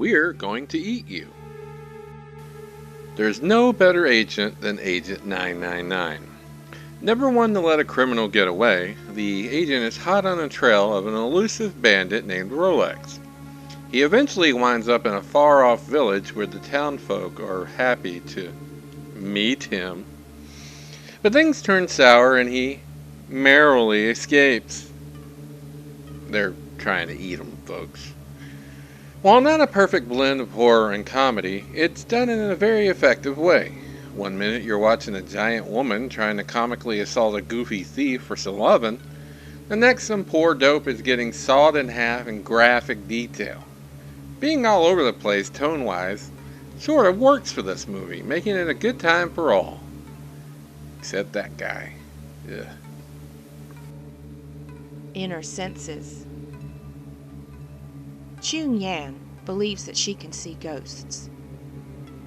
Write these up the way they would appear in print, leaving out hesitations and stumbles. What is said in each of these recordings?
we're going to eat you. There's no better agent than Agent 999. Never one to let a criminal get away, the agent is hot on the trail of an elusive bandit named Rolex. He eventually winds up in a far-off village where the townfolk are happy to meet him. But things turn sour and he merrily escapes. They're trying to eat him, folks. While not a perfect blend of horror and comedy, it's done in a very effective way. One minute you're watching a giant woman trying to comically assault a goofy thief for some lovin'. The next, some poor dope is getting sawed in half in graphic detail. Being all over the place tone-wise sort of works for this movie, making it a good time for all. Except that guy. Ugh. Inner senses. June Yan believes that she can see ghosts.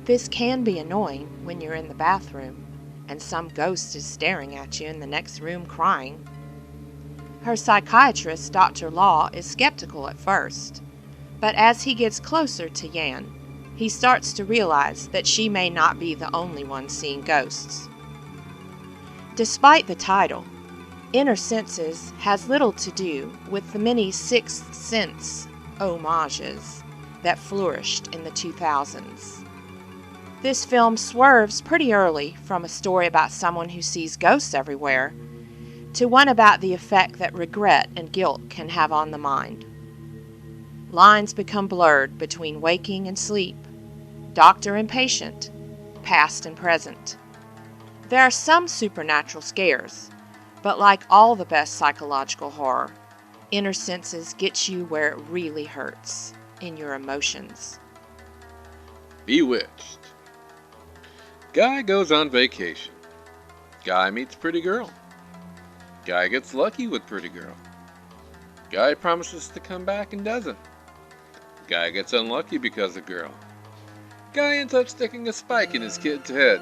This can be annoying when you're in the bathroom and some ghost is staring at you in the next room crying. Her psychiatrist, Dr. Law, is skeptical at first, but as he gets closer to Yan, he starts to realize that she may not be the only one seeing ghosts. Despite the title, Inner Senses has little to do with the many Sixth Sense homages that flourished in the 2000s. This film swerves pretty early from a story about someone who sees ghosts everywhere to one about the effect that regret and guilt can have on the mind. Lines become blurred between waking and sleep, doctor and patient, past and present. There are some supernatural scares, but like all the best psychological horror, Inner Senses gets you where it really hurts, in your emotions. Bewitched. Guy goes on vacation. Guy meets pretty girl. Guy gets lucky with pretty girl. Guy promises to come back and doesn't. Guy gets unlucky because of girl. Guy ends up sticking a spike in his kid's head.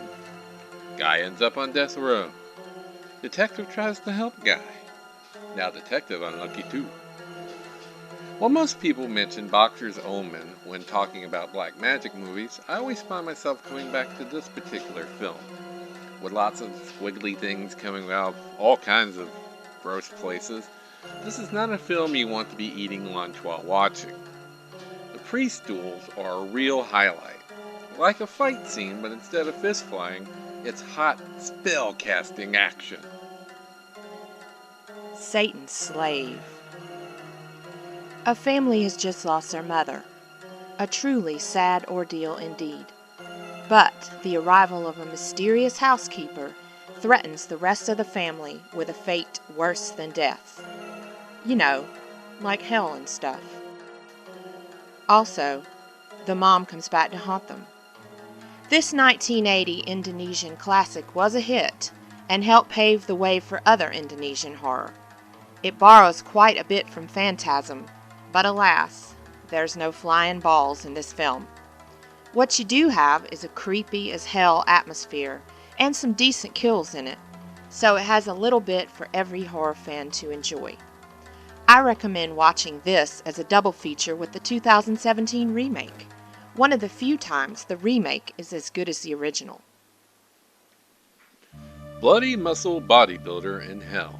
Guy ends up on death row. Detective tries to help guy. Now detective unlucky too. While most people mention Boxer's Omen when talking about black magic movies, I always find myself coming back to this particular film, with lots of squiggly things coming out of all kinds of gross places. This is not a film you want to be eating lunch while watching. The priest duels are a real highlight. Like a fight scene, but instead of fist flying, it's hot spell casting action. Satan's Slave. A family has just lost their mother. A truly sad ordeal indeed. But the arrival of a mysterious housekeeper threatens the rest of the family with a fate worse than death. You know, like hell and stuff. Also, the mom comes back to haunt them. This 1980 Indonesian classic was a hit and helped pave the way for other Indonesian horror. It borrows quite a bit from Phantasm, but alas, there's no flying balls in this film. What you do have is a creepy as hell atmosphere and some decent kills in it, so it has a little bit for every horror fan to enjoy. I recommend watching this as a double feature with the 2017 remake. One of the few times the remake is as good as the original. Bloody muscle bodybuilder in hell.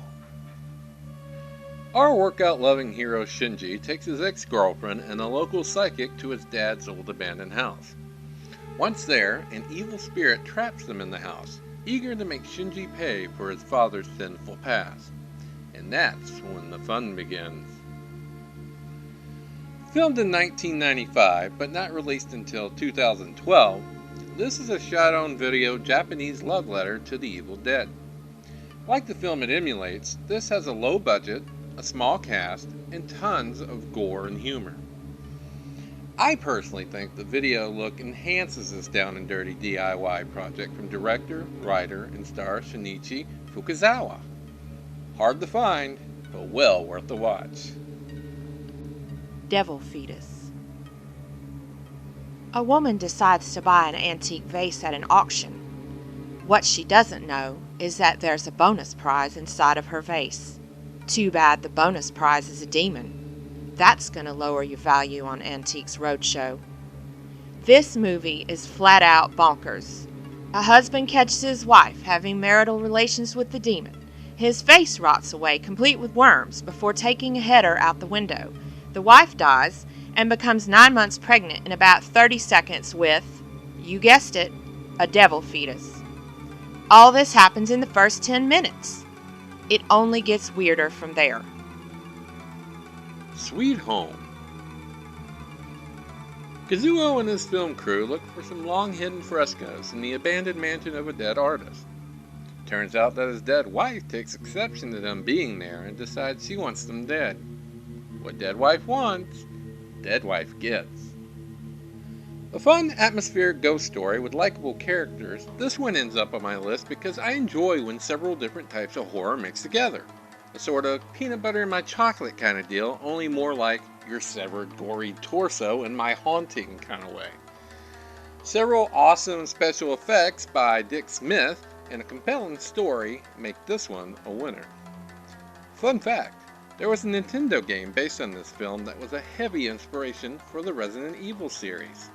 Our workout-loving hero Shinji takes his ex-girlfriend and a local psychic to his dad's old abandoned house. Once there, an evil spirit traps them in the house, eager to make Shinji pay for his father's sinful past. And that's when the fun begins. Filmed in 1995, but not released until 2012, this is a shot-on-video Japanese love letter to the Evil Dead. Like the film it emulates, this has a low budget, a small cast, and tons of gore and humor. I personally think the video look enhances this down and dirty DIY project from director, writer, and star Shinichi Fukazawa. Hard to find, but well worth the watch. Devil Fetus. A woman decides to buy an antique vase at an auction. What she doesn't know is that there's a bonus prize inside of her vase. Too bad the bonus prize is a demon. That's going to lower your value on Antiques Roadshow. This movie is flat out bonkers. A husband catches his wife having marital relations with the demon. His face rots away, complete with worms, before taking a header out the window. The wife dies and becomes 9 months pregnant in about 30 seconds with, you guessed it, a devil fetus. All this happens in the first 10 minutes. It only gets weirder from there. Sweet Home. Kazuo and his film crew look for some long-hidden frescoes in the abandoned mansion of a dead artist. Turns out that his dead wife takes exception to them being there and decides she wants them dead. What dead wife wants, dead wife gets. A fun, atmospheric ghost story with likable characters, this one ends up on my list because I enjoy when several different types of horror mix together. A sort of peanut butter in my chocolate kind of deal, only more like your severed, gory torso in my haunting kind of way. Several awesome special effects by Dick Smith and a compelling story make this one a winner. Fun fact, there was a Nintendo game based on this film that was a heavy inspiration for the Resident Evil series.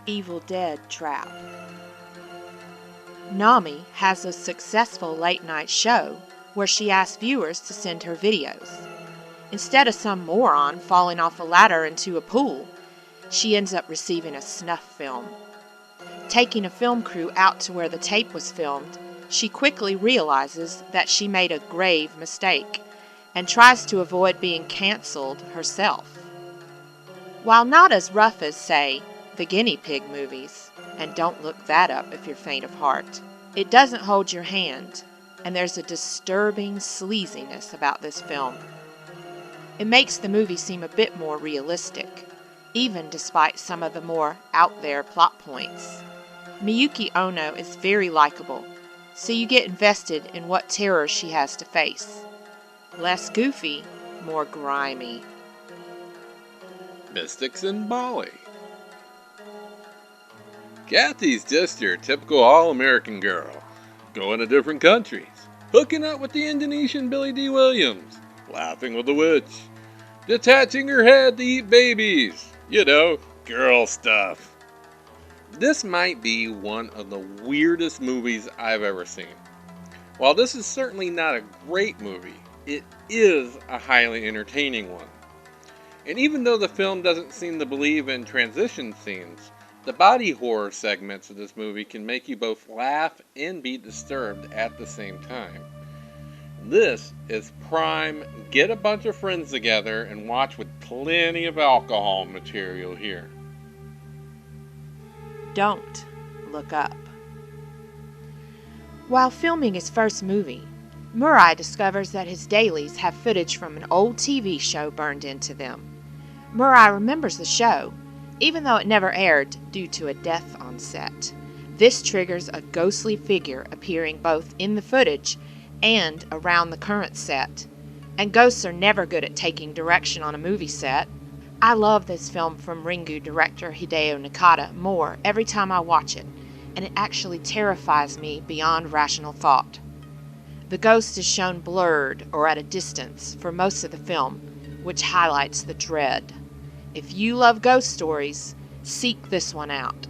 Evil Dead Trap. Nami has a successful late-night show where she asks viewers to send her videos. Instead of some moron falling off a ladder into a pool, she ends up receiving a snuff film. Taking a film crew out to where the tape was filmed, she quickly realizes that she made a grave mistake and tries to avoid being cancelled herself. While not as rough as, say, the Guinea Pig movies, and don't look that up if you're faint of heart, it doesn't hold your hand, and there's a disturbing sleaziness about this film. It makes the movie seem a bit more realistic, even despite some of the more out-there plot points. Miyuki Ono is very likable, so you get invested in what terror she has to face. Less goofy, more grimy. Mystics in Bali. Kathy's just your typical all-American girl, going to different countries, hooking up with the Indonesian Billy D. Williams, laughing with a witch, detaching her head to eat babies, you know, girl stuff. This might be one of the weirdest movies I've ever seen. While this is certainly not a great movie, it is a highly entertaining one. And even though the film doesn't seem to believe in transition scenes, the body horror segments of this movie can make you both laugh and be disturbed at the same time. This is prime get a bunch of friends together and watch with plenty of alcohol material here. Don't Look Up. While filming his first movie, Murai discovers that his dailies have footage from an old TV show burned into them. Murai remembers the show, even though it never aired due to a death on set. This triggers a ghostly figure appearing both in the footage and around the current set. And ghosts are never good at taking direction on a movie set. I love this film from Ringu director Hideo Nakata more every time I watch it, and it actually terrifies me beyond rational thought. The ghost is shown blurred or at a distance for most of the film, which highlights the dread. If you love ghost stories, seek this one out.